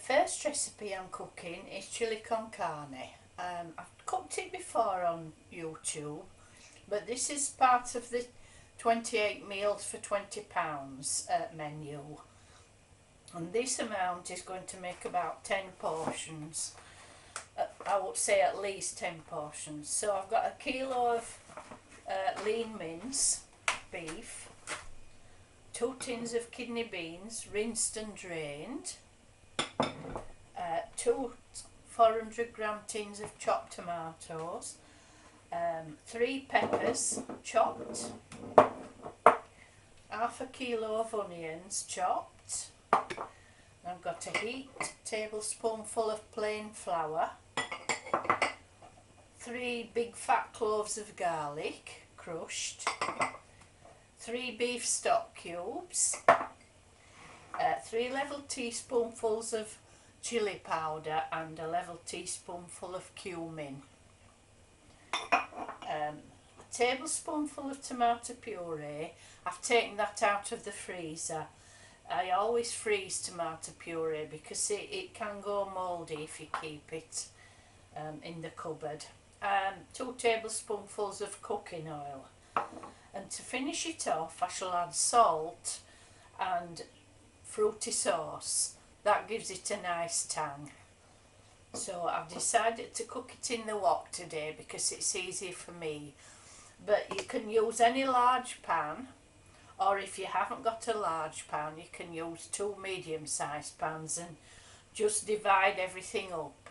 first recipe I'm cooking is chili con carne. I've cooked it before on YouTube, but this is part of the 28 meals for £20 menu. And this amount is going to make about 10 portions. I would say at least 10 portions. So I've got a kilo of lean mince beef, 2 tins of kidney beans rinsed and drained, 2 400-gram tins of chopped tomatoes, 3 peppers chopped, half a kilo of onions chopped. I've got a heaped tablespoonful of plain flour, 3 big fat cloves of garlic crushed, 3 beef stock cubes, 3 level teaspoonfuls of chilli powder and a level teaspoonful of cumin, a tablespoonful of tomato puree. I've taken that out of the freezer. I always freeze tomato puree because it can go mouldy if you keep it in the cupboard. 2 tablespoonfuls of cooking oil, and to finish it off I shall add salt and fruity sauce. That gives it a nice tang. So I've decided to cook it in the wok today because it's easier for me, but you can use any large pan, or if you haven't got a large pan you can use 2 medium-sized pans and just divide everything up.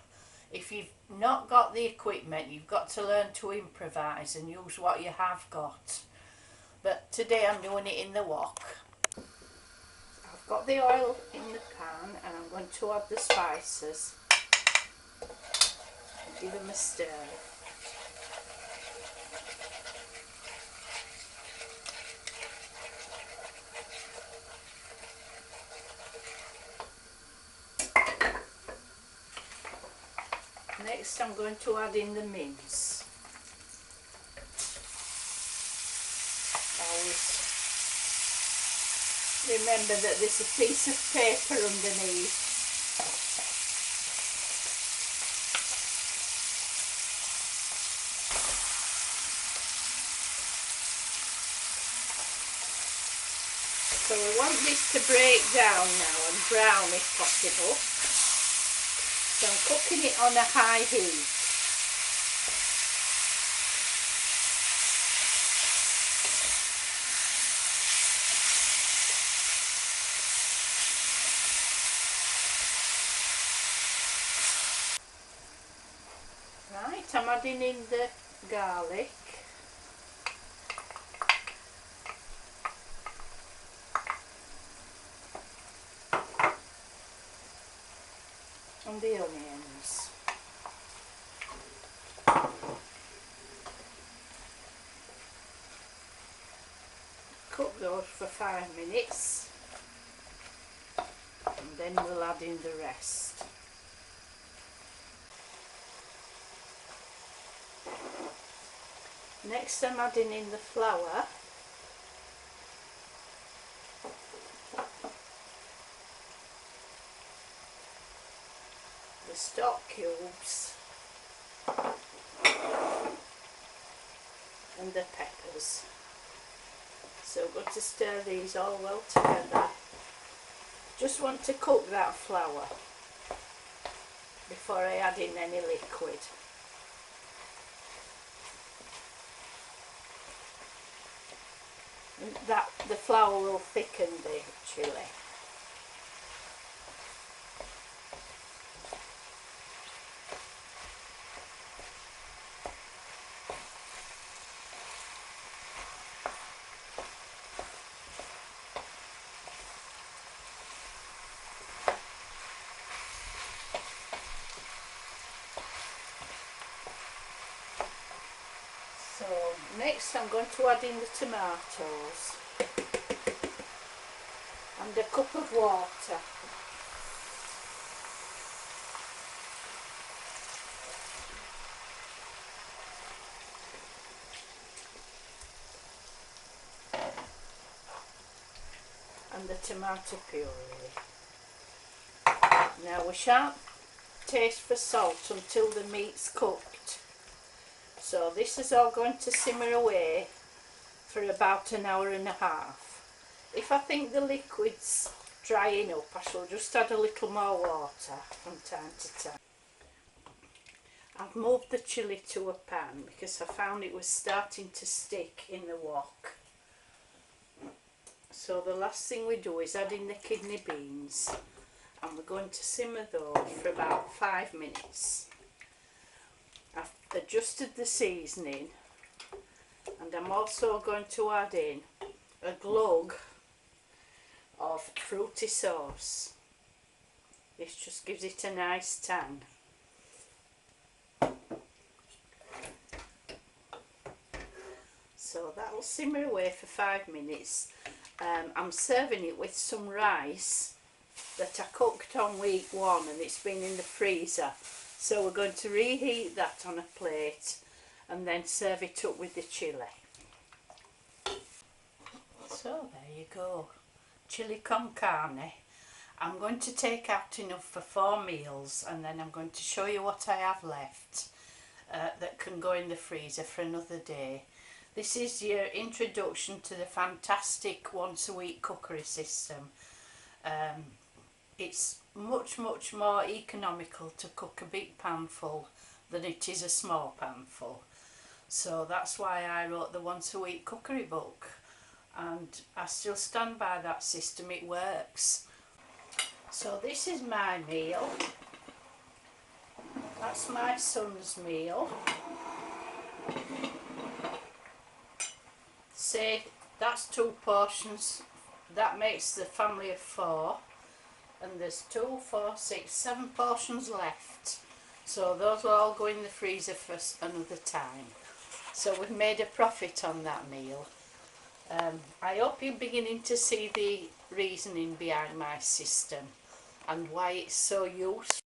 If you've not got the equipment, you've got to learn to improvise and use what you have got. But today I'm doing it in the wok. I've got the oil in the pan and I'm going to add the spices and give them a stir. Next I'm going to add in the mince. Always remember that there's a piece of paper underneath. So we want this to break down now and brown if possible. So I'm cooking it on a high heat. Right, I'm adding in the garlic. And the onions. Cook those for 5 minutes and then we'll add in the rest. Next I'm adding in the flour, the stock cubes and the peppers. So we're going to stir these all well together. Just want to cook that flour before I add in any liquid. And the flour will thicken the chilli. So next I'm going to add in the tomatoes and a cup of water. And the tomato puree. Now we shan't taste for salt until the meat's cooked. So this is all going to simmer away for about an hour and a half. If I think the liquid's drying up, I shall just add a little more water from time to time. I've moved the chilli to a pan because I found it was starting to stick in the wok. So the last thing we do is add in the kidney beans, and we're going to simmer those for about 5 minutes. I've adjusted the seasoning, and I'm also going to add in a glug of fruity sauce. This just gives it a nice tang. So that will simmer away for 5 minutes. I'm serving it with some rice that I cooked on week 1, and it's been in the freezer. So we're going to reheat that on a plate and then serve it up with the chilli. So there you go, chilli con carne. I'm going to take out enough for 4 meals, and then I'm going to show you what I have left that can go in the freezer for another day. This is your introduction to the fantastic once a week cookery system. It's much more economical to cook a big panful than it is a small panful. So that's why I wrote the once a week cookery book, and I still stand by that system. It works. So this is my meal. That's my son's meal. Say that's 2 portions. That makes the family of 4. And there's 2, 4, 6, 7 portions left. So those will all go in the freezer for another time. So we've made a profit on that meal. I hope you're beginning to see the reasoning behind my system and why it's so useful.